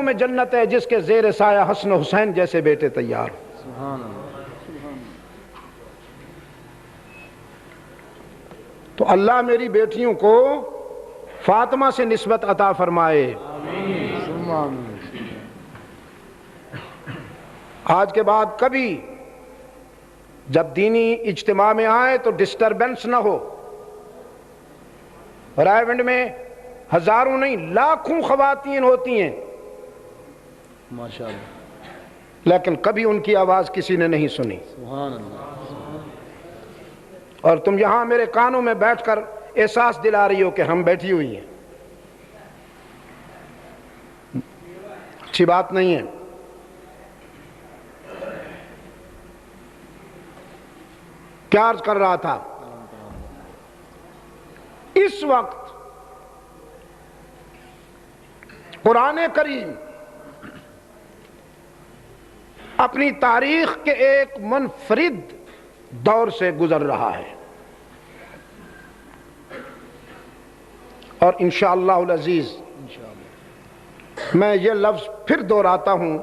میں جنت ہے جس کے زیر سایہ حسن و حسین جیسے بیٹے تیار ہوں۔ سبحان اللہ۔ تو اللہ میری بیٹیوں کو فاطمہ سے نسبت عطا فرمائے۔ آج کے بعد کبھی جب دینی اجتماع میں آئے تو ڈسٹربنس نہ ہو۔ رائے ونڈ میں ہزاروں نہیں لاکھوں خواتین ہوتی ہیں، ماشاءاللہ، لیکن کبھی ان کی آواز کسی نے نہیں سنی۔ سبحان اللہ۔ اور تم یہاں میرے کانوں میں بیٹھ کر احساس دلا رہی ہو کہ ہم بیٹھی ہوئی ہیں۔ اچھی بات نہیں ہے۔ کیا عرض کر رہا تھا؟ اس وقت قرآن کریم اپنی تاریخ کے ایک منفرد دور سے گزر رہا ہے، اور انشاءاللہ العزیز میں یہ لفظ پھر دہراتا ہوں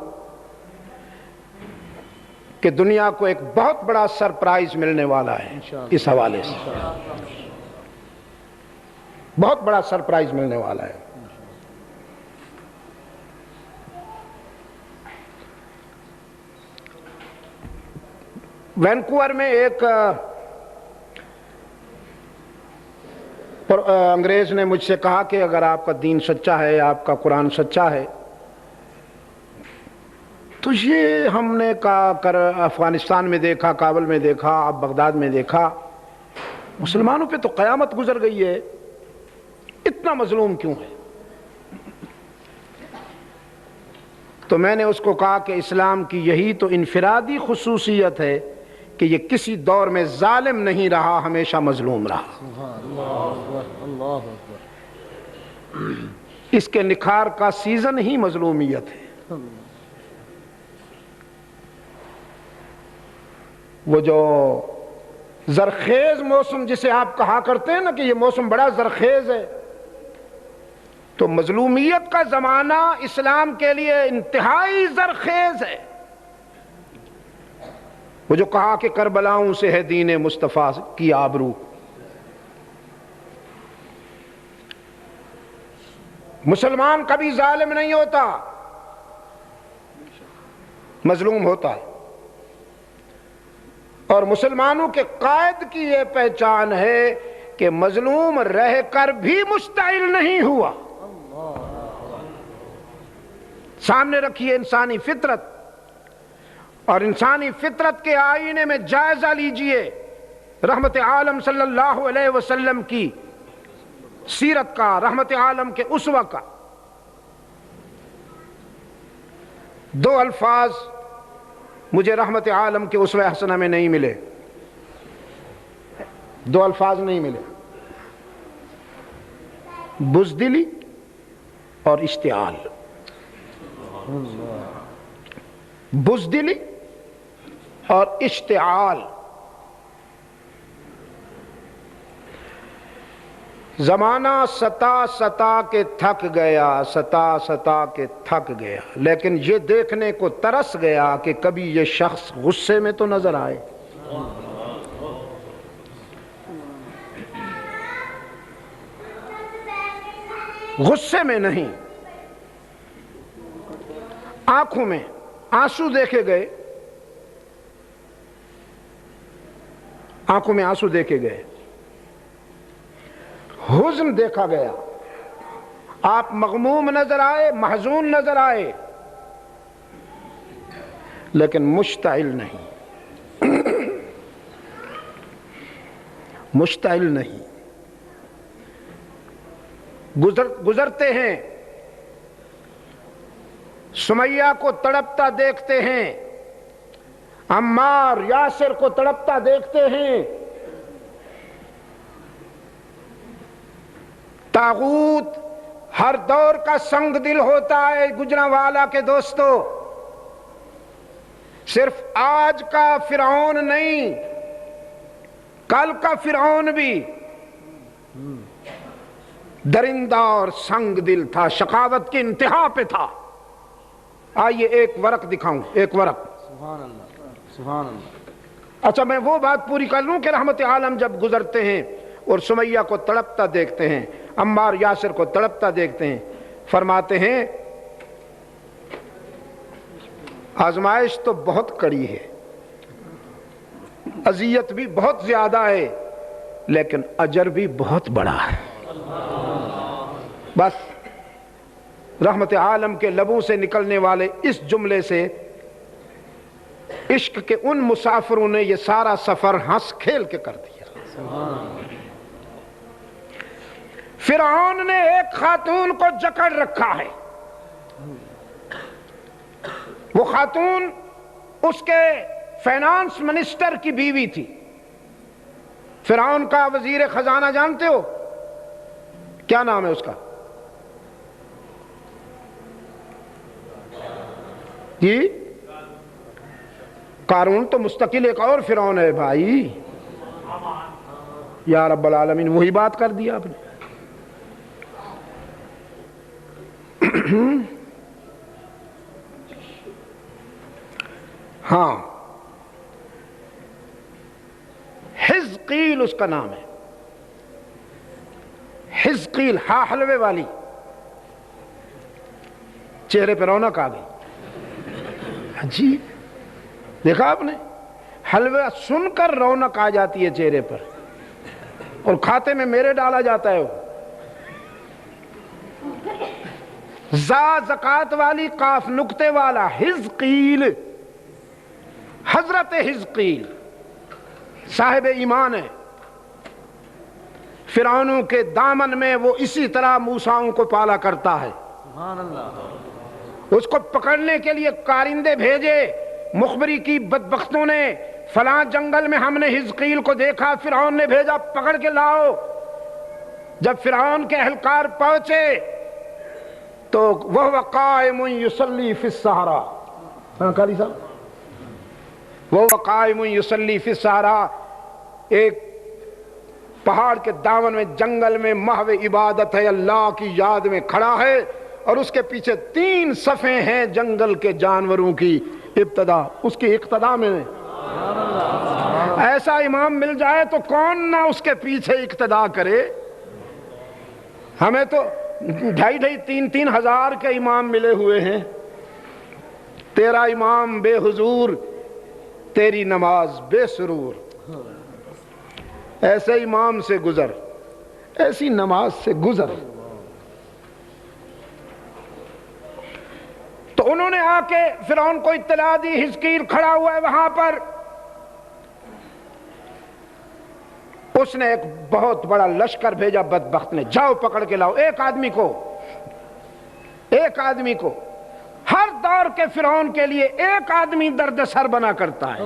کہ دنیا کو ایک بہت بڑا سرپرائز ملنے والا ہے اس حوالے سے، بہت بڑا سرپرائز ملنے والا ہے۔ وینکوور میں ایک انگریز نے مجھ سے کہا کہ اگر آپ کا دین سچا ہے، آپ کا قرآن سچا ہے، تو یہ ہم نے کر افغانستان میں دیکھا، کابل میں دیکھا، اب بغداد میں دیکھا، مسلمانوں پہ تو قیامت گزر گئی ہے، اتنا مظلوم کیوں ہے؟ تو میں نے اس کو کہا کہ اسلام کی یہی تو انفرادی خصوصیت ہے کہ یہ کسی دور میں ظالم نہیں رہا، ہمیشہ مظلوم رہا۔ اللہ اکبر۔ اس کے نکھار کا سیزن ہی مظلومیت ہے۔ وہ جو زرخیز موسم جسے آپ کہا کرتے ہیں نا کہ یہ موسم بڑا زرخیز ہے، تو مظلومیت کا زمانہ اسلام کے لیے انتہائی زرخیز ہے۔ وہ جو کہا کہ کربلاؤں سے ہے دین مصطفیٰ کی آبرو، مسلمان کبھی ظالم نہیں ہوتا، مظلوم ہوتا ہے، اور مسلمانوں کے قائد کی یہ پہچان ہے کہ مظلوم رہ کر بھی مشتعل نہیں ہوا۔ سامنے رکھیے انسانی فطرت، اور انسانی فطرت کے آئینے میں جائزہ لیجئے رحمت عالم صلی اللہ علیہ وسلم کی سیرت کا، رحمت عالم کے اسوہ کا۔ دو الفاظ مجھے رحمت عالم کے اسوہ حسنہ میں نہیں ملے، دو الفاظ نہیں ملے، بزدلی اور اشتعال۔ بزدلی اور اشتعال۔ زمانہ ستا کے تھک گیا، ستا کے تھک گیا، لیکن یہ دیکھنے کو ترس گیا کہ کبھی یہ شخص غصے میں تو نظر آئے۔ غصے میں نہیں، آنکھوں میں آنسو دیکھے گئے، آنکھوں میں آنسو دیکھے گئے، حزن دیکھا گیا، آپ مغموم نظر آئے، محزون نظر آئے، لیکن مشتعل نہیں، مشتعل نہیں۔ گزرتے ہیں، سمیہ کو تڑپتا دیکھتے ہیں، عمار یاسر کو تڑپتا دیکھتے ہیں، طاغوت ہر دور کا سنگ دل ہوتا ہے گجرانوالہ کے دوستو، صرف آج کا فرعون نہیں، کل کا فرعون بھی درندہ اور سنگ دل تھا، شقاوت کی انتہا پہ تھا۔ آئیے ایک ورق دکھاؤں، ایک ورق۔ سبحان اللہ، سبحان اللہ۔ اچھا میں وہ بات پوری کر لوں کہ رحمت عالم جب گزرتے ہیں اور سمیہ کو تڑپتا دیکھتے ہیں، عمار یاسر کو تڑپتا دیکھتے ہیں، فرماتے ہیں آزمائش تو بہت کڑی ہے، اذیت بھی بہت زیادہ ہے، لیکن اجر بھی بہت بڑا ہے۔ بس رحمت عالم کے لبوں سے نکلنے والے اس جملے سے عشق کے ان مسافروں نے یہ سارا سفر ہنس کھیل کے کر دیا۔ فرعون نے ایک خاتون کو جکڑ رکھا ہے، وہ خاتون اس کے فائنانس منسٹر کی بیوی تھی۔ فرعون کا وزیر خزانہ جانتے ہو کیا نام ہے اس کا؟ جی قارون تو مستقل ایک اور فرعون ہے بھائی، یا رب العالمین وہی بات کر دیا آپ نے۔ ہاں حزقیل اس کا نام ہے، حزقیل، ہاں حلوے والی، چہرے پہ رونق آ گئی۔ جی دیکھا آپ نے، حلوہ سن کر رونق آ جاتی ہے چہرے پر، اور کھاتے میں میرے ڈالا جاتا ہے وہ۔ زکات والی، قاف نقطے والا، حزقیل، حضرت حزقیل صاحب ایمان ہے۔ فرعونوں کے دامن میں وہ اسی طرح موسیٰ کو پالا کرتا ہے۔ سبحان اللہ۔ اس کو پکڑنے کے لیے کارندے بھیجے، مخبری کی بدبختوں نے، فلاں جنگل میں ہم نے حزقیل کو دیکھا، فرعون نے بھیجا پکڑ کے لاؤ۔ جب فرعون کے اہلکار پہنچے تو وہ قائم یصلی فی الصحراء، ہاں قاری صاحب، وہ قائم یصلی فی الصحراء، ایک پہاڑ کے دامن میں جنگل میں محو عبادت ہے، اللہ کی یاد میں کھڑا ہے، اور اس کے پیچھے 3 صفیں ہیں جنگل کے جانوروں کی ابتدا، اس کی اقتدا میں۔ ایسا امام مل جائے تو کون نہ اس کے پیچھے اقتدا کرے۔ ہمیں تو 2,500-3,000 ہزار کے امام ملے ہوئے ہیں، تیرا امام بے حضور، تیری نماز بے سرور۔ ایسے امام سے گزر، ایسی نماز سے گزر۔ تو انہوں نے آ کے فرعون کو اطلاع دی، حزقیل کھڑا ہوا ہے وہاں پر۔ اس نے ایک بہت بڑا لشکر بھیجا بدبخت نے، جاؤ پکڑ کے لاؤ ایک آدمی کو، ایک آدمی کو۔ ہر دور کے فرعون کے لیے ایک آدمی درد سر بنا کرتا ہے،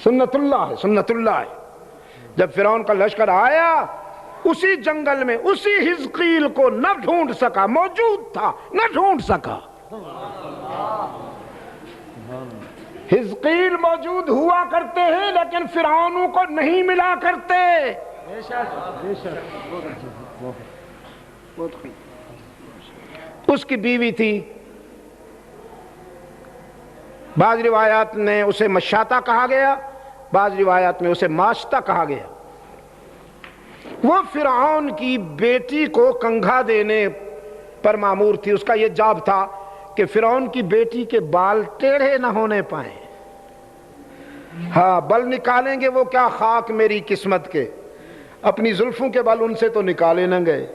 سنت اللہ ہے، سنت اللہ ہے۔ جب فرعون کا لشکر آیا، اسی جنگل میں اسی حزقیل کو نہ ڈھونڈ سکا، موجود تھا نہ ڈھونڈ سکا۔ حزقیل موجود ہوا کرتے ہیں لیکن فرعونوں کو نہیں ملا کرتے۔ اس کی بیوی تھی، بعض روایات میں اسے مشاطہ کہا گیا، بعض روایات میں اسے ماشطہ کہا گیا۔ وہ فرعون کی بیٹی کو کنگھا دینے پر مامور تھی۔ اس کا یہ جاب تھا کہ فرعون کی بیٹی کے بال ٹیڑھے نہ ہونے پائیں۔ ہاں بل نکالیں گے وہ کیا خاک میری قسمت کے، اپنی زلفوں کے بل ان سے تو نکالے نہ گئے۔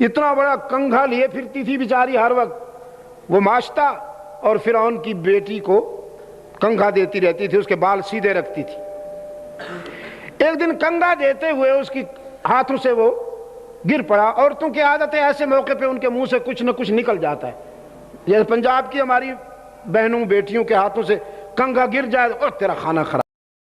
اتنا بڑا کنگھا لیے پھرتی تھی بیچاری ہر وقت وہ ماشطہ، اور فرعون کی بیٹی کو کنگھا دیتی رہتی تھی، اس کے بال سیدھے رکھتی تھی۔ ایک دن کنگھا دیتے ہوئے اس کی ہاتھوں سے وہ گر پڑا۔ عورتوں کی عادت ہے ایسے موقع پہ ان کے منہ سے کچھ نہ کچھ نکل جاتا ہے۔ جیسے پنجاب کی ہماری بہنوں بیٹیوں کے ہاتھوں سے کنگھا گر جائے، اور تیرا کھانا خراب